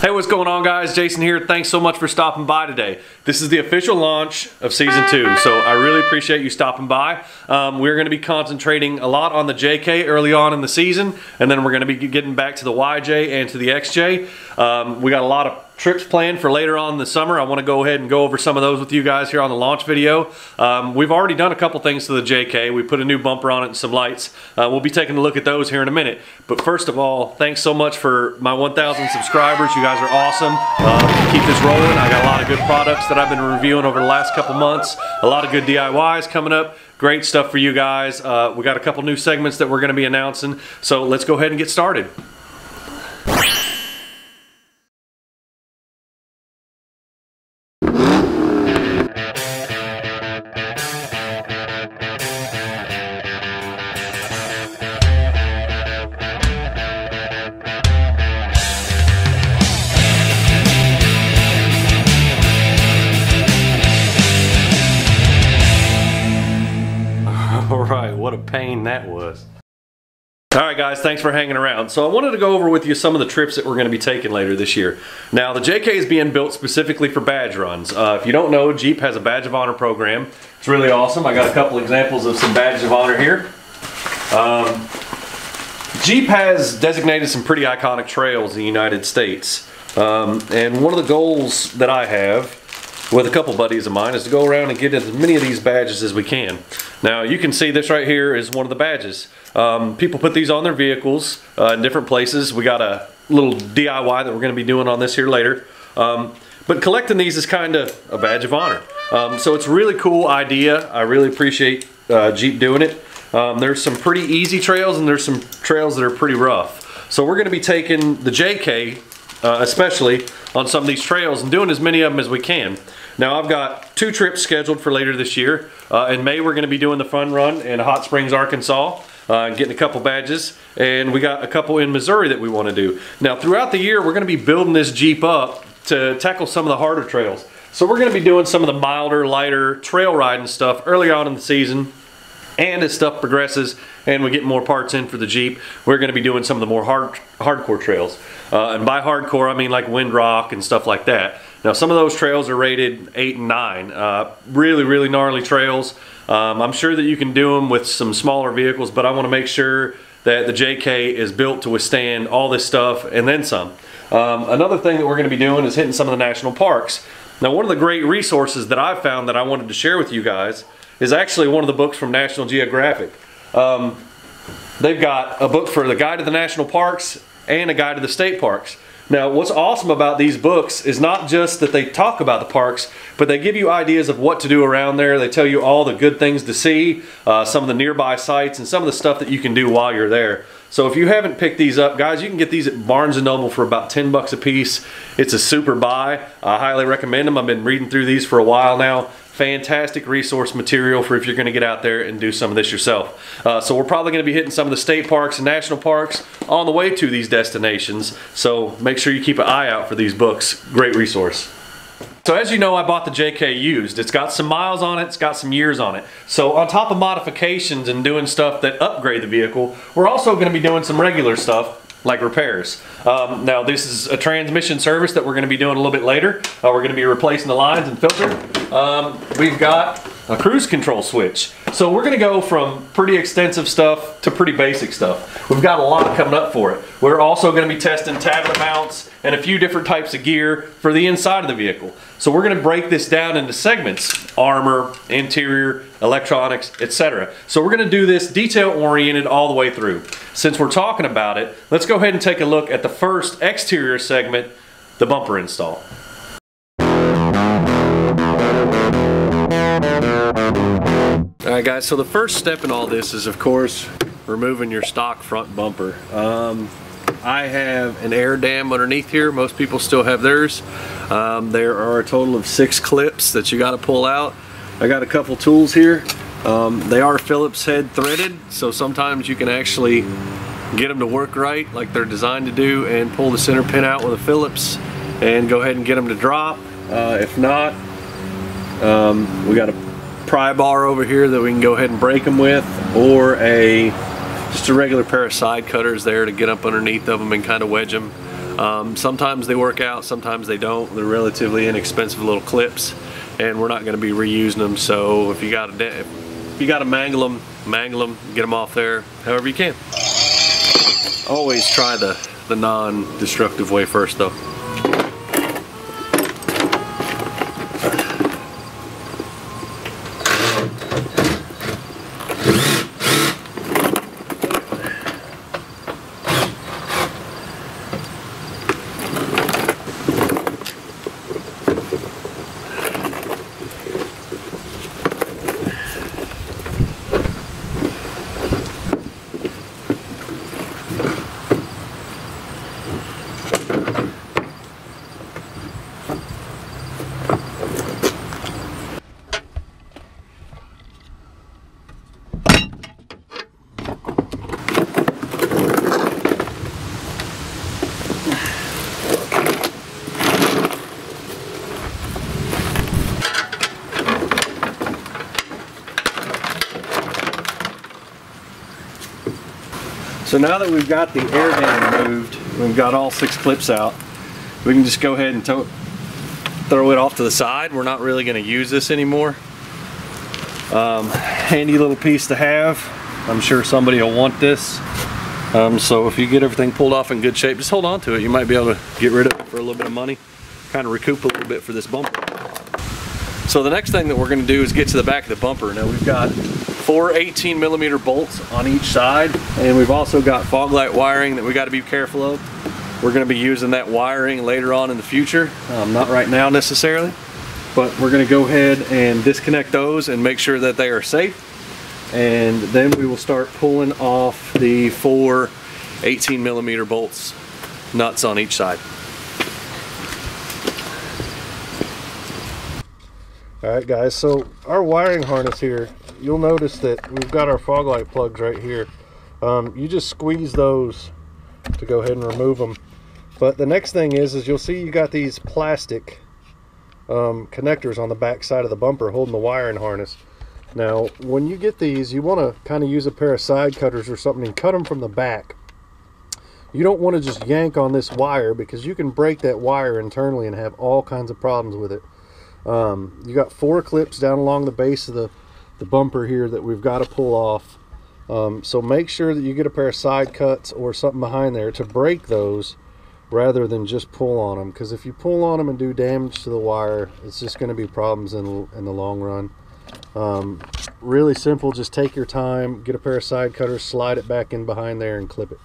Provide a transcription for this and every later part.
Hey, what's going on, guys? Jason here. Thanks so much for stopping by today. This is the official launch of Season 2, so I really appreciate you stopping by. We're going to be concentrating a lot on the JK early on in the season, and then we're going to be getting back to the YJ and to the XJ. We got a lot of trips planned for later on in the summer. I want to go ahead and go over some of those with you guys here on the launch video. We've already done a couple things to the JK. We put a new bumper on it and some lights. We'll be taking a look at those here in a minute. But first of all, thanks so much for my 1,000 subscribers. You guys are awesome. Keep this rolling. I got a lot of good products that I've been reviewing over the last couple months. A lot of good DIYs coming up. Great stuff for you guys. We got a couple new segments that we're going to be announcing. So let's go ahead and get started. Alright, what a pain that was. Alright guys, thanks for hanging around. So I wanted to go over with you some of the trips that we're going to be taking later this year. Now the JK is being built specifically for badge runs. If you don't know, Jeep has a Badge of Honor program. It's really awesome. I got a couple examples of some Badge of Honor here. Jeep has designated some pretty iconic trails in the United States. And one of the goals that I have with a couple buddies of mine is to go around and get as many of these badges as we can. Now you can see this right here is one of the badges. People put these on their vehicles in different places. We got a little DIY that we're going to be doing on this here later. But collecting these is kind of a badge of honor. So it's a really cool idea. I really appreciate Jeep doing it. There's some pretty easy trails and there's some trails that are pretty rough. So we're going to be taking the JK especially on some of these trails and doing as many of them as we can. Now I've got 2 trips scheduled for later this year. In May we're going to be doing the fun run in Hot Springs, Arkansas, getting a couple badges, and we got a couple in Missouri that we want to do. Now throughout the year we're going to be building this Jeep up to tackle some of the harder trails. So we're going to be doing some of the milder, lighter trail riding stuff early on in the season, and as stuff progresses and we get more parts in for the Jeep, we're going to be doing some of the more hardcore trails. And by hardcore I mean like Wind Rock and stuff like that. Now some of those trails are rated 8 and 9. Really gnarly trails. I'm sure that you can do them with some smaller vehicles, but I want to make sure that the JK is built to withstand all this stuff and then some. Another thing that we're going to be doing is hitting some of the national parks. Now one of the great resources that I've found that I wanted to share with you guys is actually one of the books from National Geographic. They've got a book for the Guide to the National Parks and a Guide to the State Parks. Now what's awesome about these books is not just that they talk about the parks, but they give you ideas of what to do around there. They tell you all the good things to see, some of the nearby sites, and some of the stuff that you can do while you're there. So if you haven't picked these up, guys, you can get these at Barnes & Noble for about 10 bucks a piece. It's a super buy. I highly recommend them. I've been reading through these for a while now. Fantastic resource material for if you're going to get out there and do some of this yourself. So we're probably going to be hitting some of the state parks and national parks on the way to these destinations. So make sure you keep an eye out for these books. Great resource. So as you know, I bought the JK used. It's got some miles on it, it's got some years on it. So on top of modifications and doing stuff that upgrade the vehicle, we're also going to be doing some regular stuff like repairs. Now this is a transmission service that we're going to be doing a little bit later. We're going to be replacing the lines and filter. We've got a cruise control switch. So we're going to go from pretty extensive stuff to pretty basic stuff. We've got a lot coming up for it. We're also going to be testing tablet mounts and a few different types of gear for the inside of the vehicle. So we're going to break this down into segments: armor, interior, electronics, etc. So we're going to do this detail oriented all the way through. Since we're talking about it, let's go ahead and take a look at the first exterior segment, the bumper install. Alright guys, so the first step in all this is of course removing your stock front bumper. I have an air dam underneath here. Most people still have theirs. There are a total of 6 clips that you got to pull out. I got a couple tools here. They are Phillips head threaded, so sometimes you can actually get them to work right like they're designed to do and pull the center pin out with a Phillips and go ahead and get them to drop. If not, we got a pry bar over here that we can go ahead and break them with, or just a regular pair of side cutters there to get up underneath of them and kind of wedge them. Sometimes they work out, sometimes they don't. They're relatively inexpensive little clips, and we're not going to be reusing them. So if you got to mangle them, get them off there however you can. Always try the non-destructive way first though. So now that we've got the air dam removed, we've got all 6 clips out, we can just go ahead and throw it off to the side. We're not really going to use this anymore. Handy little piece to have. I'm sure somebody will want this. So if you get everything pulled off in good shape, just hold on to it. You might be able to get rid of it for a little bit of money, kind of recoup a little bit for this bumper. So the next thing that we're going to do is get to the back of the bumper. Now we've got 4 18mm bolts on each side, and we've also got fog light wiring that we got to be careful of. We're going to be using that wiring later on in the future, not right now necessarily, but we're going to go ahead and disconnect those and make sure that they are safe, and then we will start pulling off the 4 18mm bolts, nuts on each side. Alright guys, so our wiring harness here, you'll notice that we've got our fog light plugs right here. You just squeeze those to go ahead and remove them. But the next thing is you'll see you got these plastic connectors on the back side of the bumper holding the wiring harness. Now when you get these, you want to kind of use a pair of side cutters or something and cut them from the back. You don't want to just yank on this wire, because you can break that wire internally and have all kinds of problems with it. You got 4 clips down along the base of the bumper here that we've got to pull off. So make sure that you get a pair of side cuts or something behind there to break those rather than just pull on them, because if you pull on them and do damage to the wire, it's just going to be problems in the long run. Really simple, just take your time, get a pair of side cutters, slide it back in behind there and clip it.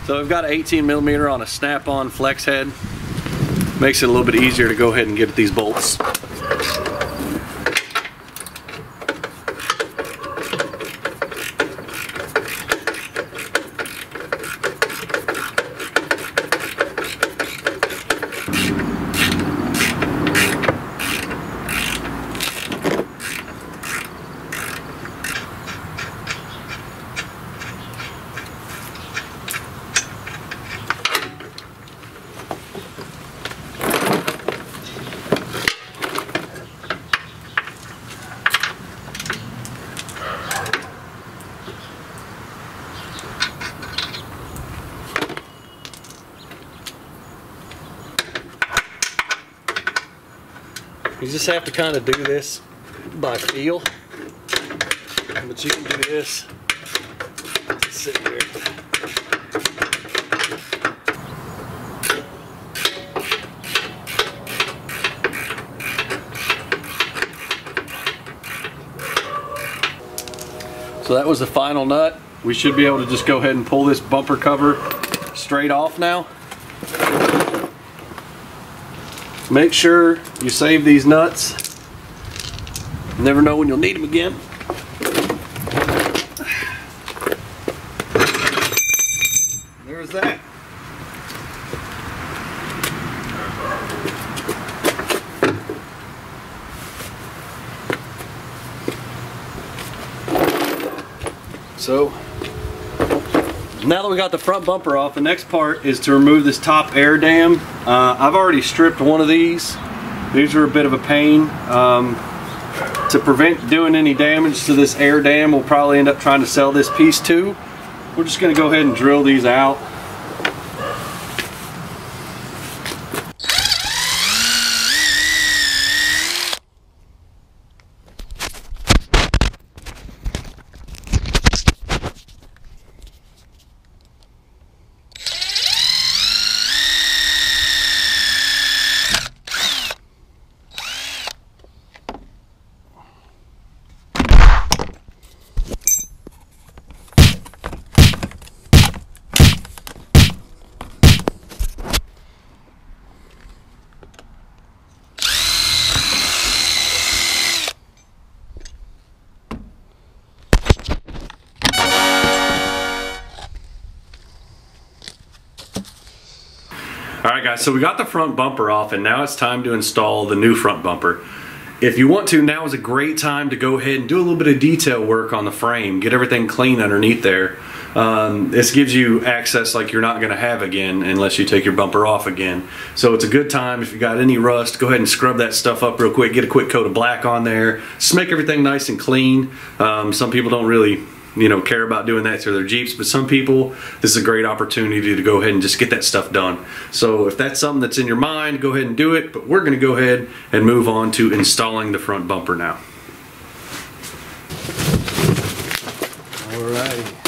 So I've got an 18mm on a snap-on flex head. Makes it a little bit easier to go ahead and get at these bolts. You just have to kind of do this by feel, but you can do this. Just sit here. So that was the final nut. We should be able to just go ahead and pull this bumper cover straight off now. Make sure you save these nuts. You never know when you'll need them again. There's that. So now that we got the front bumper off, the next part is to remove this top air dam. I've already stripped one of these. These are a bit of a pain. to prevent doing any damage to this air dam, we'll probably end up trying to sell this piece too. We're just going to go ahead and drill these out. Alright guys, so we got the front bumper off and now it's time to install the new front bumper. If you want to, now is a great time to go ahead and do a little bit of detail work on the frame, get everything clean underneath there. This gives you access like you're not going to have again unless you take your bumper off again. So it's a good time. If you got any rust, go ahead and scrub that stuff up real quick, get a quick coat of black on there, just make everything nice and clean. Some people don't really care about doing that to their Jeeps, but some people, this is a great opportunity to go ahead and just get that stuff done. So if that's something that's in your mind, go ahead and do it, but we're going to go ahead and move on to installing the front bumper now. Alrighty.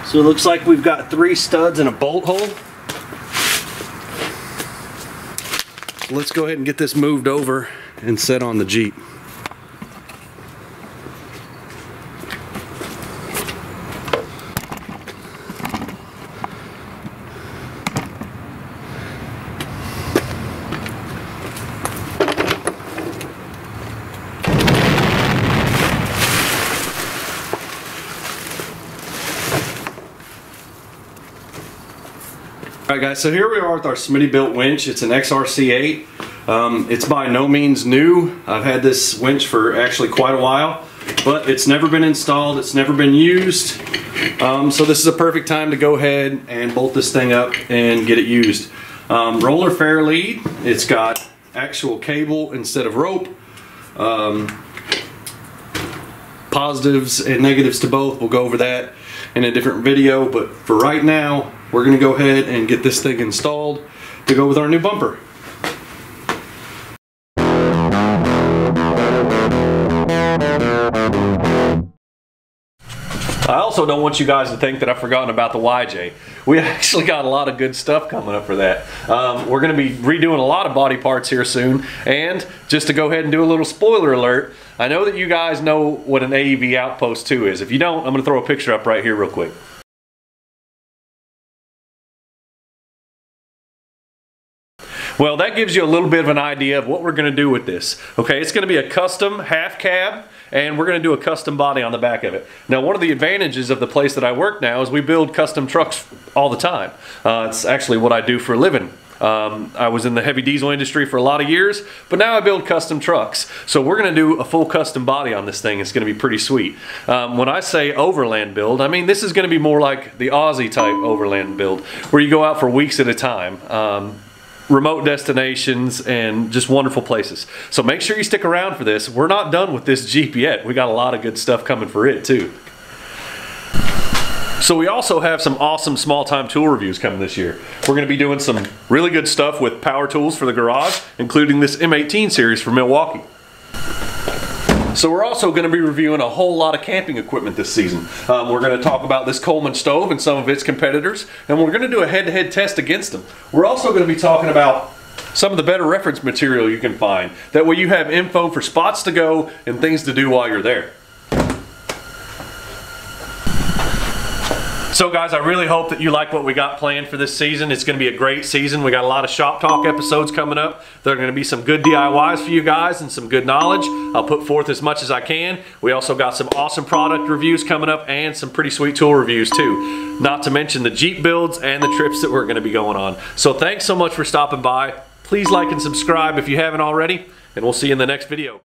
So it looks like we've got 3 studs and a bolt hole. Let's go ahead and get this moved over and set on the Jeep. Alright guys, so here we are with our Smitty built winch. It's an XRC8. It's by no means new. I've had this winch for actually quite a while, but it's never been installed, it's never been used. So this is a perfect time to go ahead and bolt this thing up and get it used. Roller fair lead, it's got actual cable instead of rope. Positives and negatives to both, we'll go over that in a different video, but for right now we're going to go ahead and get this thing installed to go with our new bumper. I also don't want you guys to think that I've forgotten about the YJ. We actually got a lot of good stuff coming up for that. We're going to be redoing a lot of body parts here soon, and just to go ahead and do a little spoiler alert, I know that you guys know what an AEV Outpost 2 is. If you don't, I'm going to throw a picture up right here real quick. Well, that gives you a little bit of an idea of what we're going to do with this. Okay, it's going to be a custom half cab, and we're going to do a custom body on the back of it. Now, one of the advantages of the place that I work now is we build custom trucks all the time. It's actually what I do for a living. I was in the heavy diesel industry for a lot of years, but now I build custom trucks. So we're going to do a full custom body on this thing. It's going to be pretty sweet. When I say overland build, I mean this is going to be more like the Aussie type overland build, where you go out for weeks at a time. Remote destinations and just wonderful places. So make sure you stick around for this. We're not done with this Jeep yet. We got a lot of good stuff coming for it too. So we also have some awesome small-time tool reviews coming this year. We're going to be doing some really good stuff with power tools for the garage, including this M18 series from Milwaukee. So we're also going to be reviewing a whole lot of camping equipment this season. We're going to talk about this Coleman stove and some of its competitors, and we're going to do a head-to-head test against them. We're also going to be talking about some of the better reference material you can find. That way you have info for spots to go and things to do while you're there. So guys, I really hope that you like what we got planned for this season. It's going to be a great season. We got a lot of shop talk episodes coming up. There are going to be some good DIYs for you guys and some good knowledge. I'll put forth as much as I can. We also got some awesome product reviews coming up and some pretty sweet tool reviews too. Not to mention the Jeep builds and the trips that we're going to be going on. So thanks so much for stopping by. Please like and subscribe if you haven't already, and we'll see you in the next video.